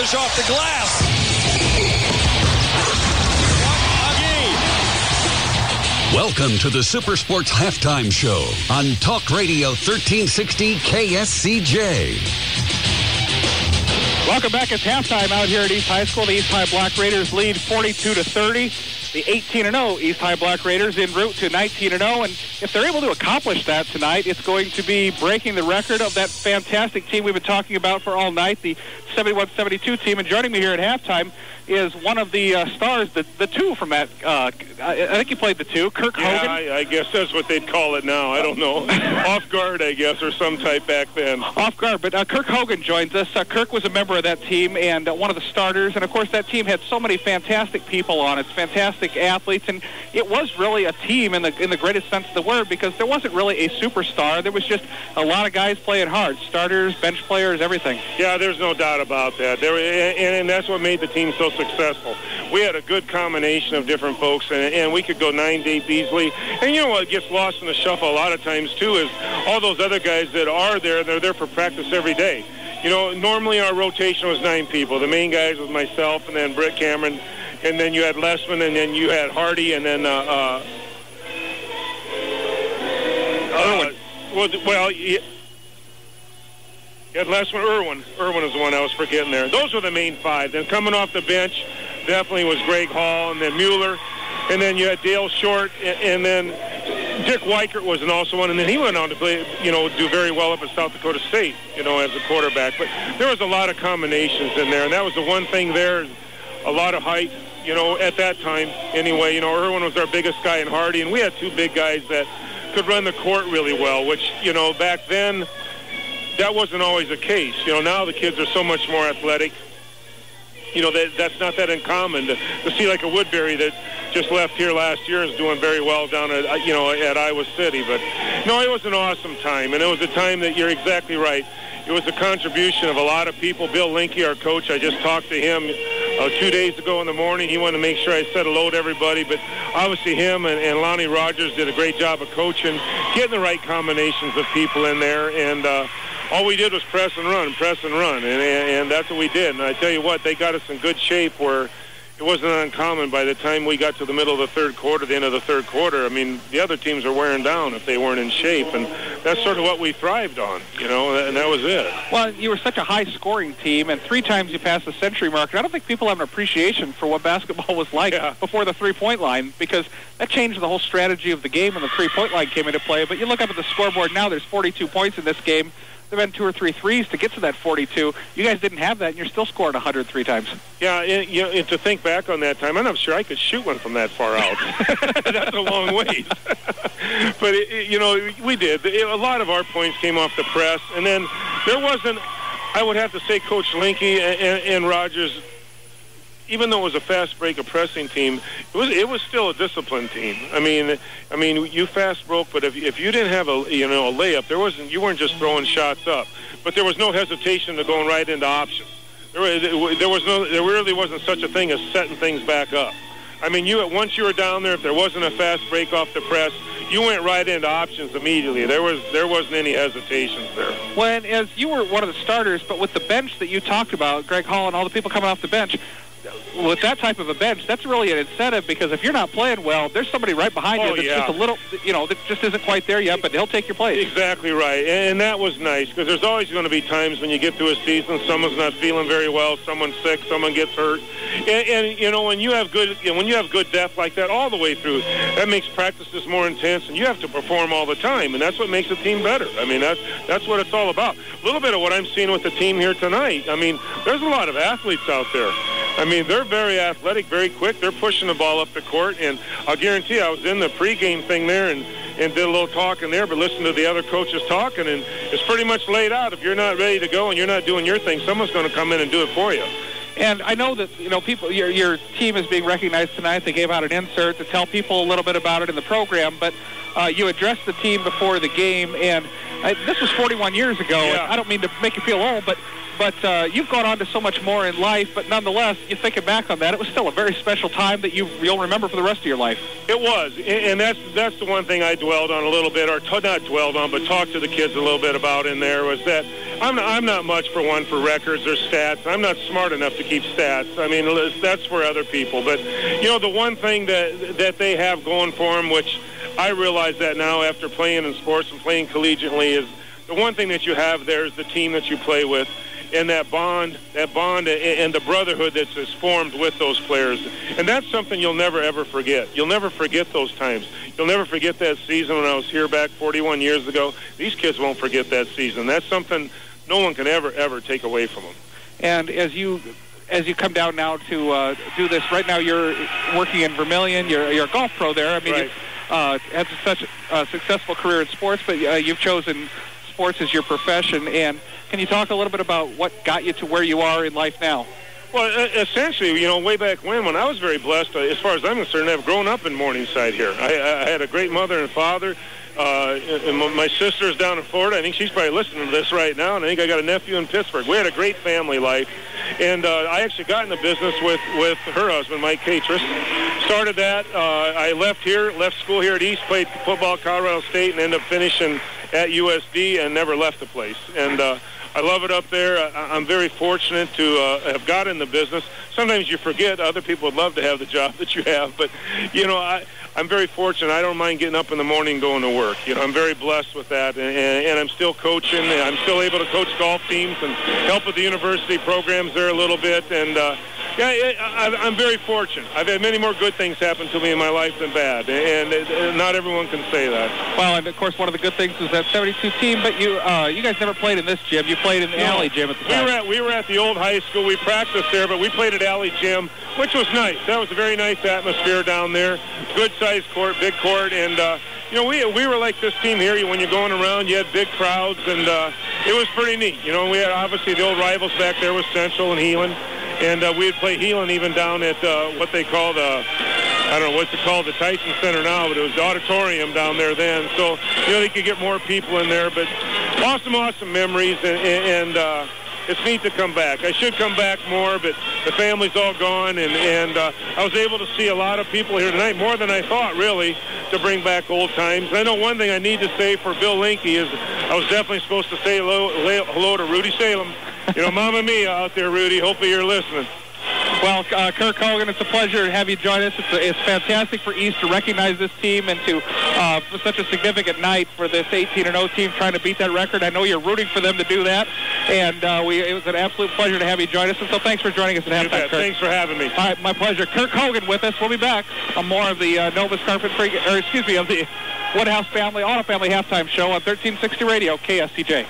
finish off the glass. Welcome to the Super Sports Halftime Show on Talk Radio 1360 KSCJ. Welcome back. It's halftime out here at East High School. The East High Black Raiders lead 42-30. The 18-0 East High Black Raiders en route to 19-0. And if they're able to accomplish that tonight, it's going to be breaking the record of that fantastic team we've been talking about for all night, the 71-72 team. And joining me here at halftime is one of the stars, the two from that. I think he played the two, Kirk Hogen. Yeah, I guess that's what they'd call it now. I don't know. Off guard, I guess, or some type back then. Off guard, but Kirk Hogen joins us. Kirk was a member of that team and one of the starters. And, of course, that team had so many fantastic people on it, fantastic athletes. And it was really a team in the greatest sense of the word, because there wasn't really a superstar. There was just a lot of guys playing hard, starters, bench players, everything. Yeah, there's no doubt about that. And that's what made the team so successful. We had a good combination of different folks, and we could go 9 deep easily. And you know what gets lost in the shuffle a lot of times, too, is all those other guys that are there, they're there for practice every day. You know, normally our rotation was 9 people. The main guys was myself, and then Britt Cameron, and then you had Lessman, and then you had Hardy, and then you had Lessman, Irwin. Irwin is the one I was forgetting there. Those were the main 5. Then coming off the bench definitely was Greg Hall, and then Mueller, and then you had Dale Short, and then Dick Weichert was also one, and then he went on to play, do very well up at South Dakota State, as a quarterback. But there was a lot of combinations in there, and that was the one thing there, a lot of height, at that time anyway. Irwin was our biggest guy in Hardy, and we had 2 big guys that could run the court really well, which, back then, that wasn't always the case. Now the kids are so much more athletic. That's not that uncommon to see like a Woodbury that just left here last year and is doing very well down at, at Iowa City. But, no, it was an awesome time, and it was a time that you're exactly right. It was a contribution of a lot of people. Bill Linke, our coach, I just talked to him 2 days ago in the morning. He wanted to make sure I said hello to everybody. But obviously him and Lonnie Rogers did a great job of coaching, getting the right combinations of people in there. And all we did was press and run. And that's what we did. And I tell you what, they got us in good shape where it wasn't uncommon by the time we got to the middle of the third quarter, the end of the third quarter. I mean, the other teams are wearing down if they weren't in shape. And that's sort of what we thrived on, and that was it. Well, you were such a high-scoring team, and 3 times you passed the century mark. And I don't think people have an appreciation for what basketball was like before the three-point line, because that changed the whole strategy of the game when the three-point line came into play. But you look up at the scoreboard now, there's 42 points in this game. There have been 2 or 3 threes to get to that 42. You guys didn't have that, and you're still scoring 103 times. Yeah, and to think back on that time, I'm not sure I could shoot one from that far out. That's a long ways. But, we did. A lot of our points came off the press, and then there wasn't, I would have to say, Coach Linke and Rogers, even though it was a fast break, a pressing team, it was still a disciplined team. I mean, you fast broke, but if you didn't have a layup, you weren't just throwing shots up, but there was no hesitation to going right into options. There really wasn't such a thing as setting things back up. I mean, once you were down there, if there wasn't a fast break off the press, you went right into options immediately. There wasn't any hesitations there. Well, as you were one of the starters, but with the bench that you talked about, Greg Hall and all the people coming off the bench, with that type of a bench, that's really an incentive, because if you're not playing well, there's somebody right behind you that's just a little, that just isn't quite there yet, but they'll take your place. Exactly right, and that was nice, because there's always going to be times when you get through a season, someone's not feeling very well, someone's sick, someone gets hurt, and when you have good depth like that all the way through, that makes practices more intense, and you have to perform all the time, and that's what makes a team better. I mean, that's what it's all about. A little bit of what I'm seeing with the team here tonight. I mean, there's a lot of athletes out there. I mean, they're very athletic, very quick. They're pushing the ball up the court, and I'll guarantee you, I was in the pregame thing there and did a little talking there, but listened to the other coaches talking, and it's pretty much laid out. If you're not ready to go and you're not doing your thing, someone's going to come in and do it for you. And I know that, people, your team is being recognized tonight. They gave out an insert to tell people a little bit about it in the program, but you addressed the team before the game, and this was 41 years ago. Yeah. And I don't mean to make you feel old, but But you've gone on to so much more in life, but nonetheless, you thinking back on that, it was still a very special time that you'll remember for the rest of your life. It was, and that's the one thing I dwelled on a little bit, or not dwelled on, but talked to the kids a little bit about in there, was that I'm not much for records or stats. I'm not smart enough to keep stats. I mean, that's for other people. But, the one thing that they have going for them, which I realize that now after playing in sports and playing collegiately, is the one thing that you have there is the team that you play with. And that bond and the brotherhood that's formed with those players. And that's something you'll never, ever forget. You'll never forget those times. You'll never forget that season when I was here back 41 years ago. These kids won't forget that season. That's something no one can ever take away from them. And as you come down now to do this, right now you're working in Vermilion. You're a golf pro there. I mean, right. You've had such a successful career in sports, but you've chosen sports as your profession. And can you talk a little bit about what got you to where you are in life now? Well, essentially, way back when I was very blessed, as far as I'm concerned, I've grown up in Morningside here. I had a great mother and father. And my sister's down in Florida. I think she's probably listening to this right now, and I think I got a nephew in Pittsburgh. We had a great family life. And I actually got in the business with her husband, Mike Catris. Started that. I left school here at East, played football at Colorado State, and ended up finishing at USD and never left the place. And I love it up there. I'm very fortunate to have got in the business. Sometimes you forget other people would love to have the job that you have, but, I'm very fortunate. I don't mind getting up in the morning and going to work. I'm very blessed with that, and I'm still coaching. I'm still able to coach golf teams and help with the university programs there a little bit, and I'm very fortunate. I've had many more good things happen to me in my life than bad, and not everyone can say that. Well, and of course, one of the good things is that 72 team, but you guys never played in this gym. You played in the Alley Gym at the time. We were at the old high school. We practiced there, but we played at Alley Gym, which was nice. That was a very nice atmosphere down there. Good-sized court, big court, and we were like this team here. When you're going around, you had big crowds, and it was pretty neat. We had obviously the old rivals back there with Central and Heelan, and we'd play Heelan even down at what they call I don't know what's it called, the Tyson Center now, but it was the auditorium down there then. So they could get more people in there, but awesome memories, and it's neat to come back. I should come back more, but the family's all gone, and I was able to see a lot of people here tonight, more than I thought, really, to bring back old times. I know one thing I need to say for Bill Linke is I was definitely supposed to say hello to Rudy Salem. Mamma Mia out there, Rudy. Hopefully you're listening. Well, Kirk Hogen, it's a pleasure to have you join us. It's fantastic for East to recognize this team and to for such a significant night for this 18-0 team trying to beat that record. I know you're rooting for them to do that, and it was an absolute pleasure to have you join us. And so thanks for joining us at halftime, Kirk. Thanks for having me. All right, my pleasure. Kirk Hogen with us. We'll be back on more of the of the Woodhouse Family Auto Family halftime show on 1360 Radio, KSCJ.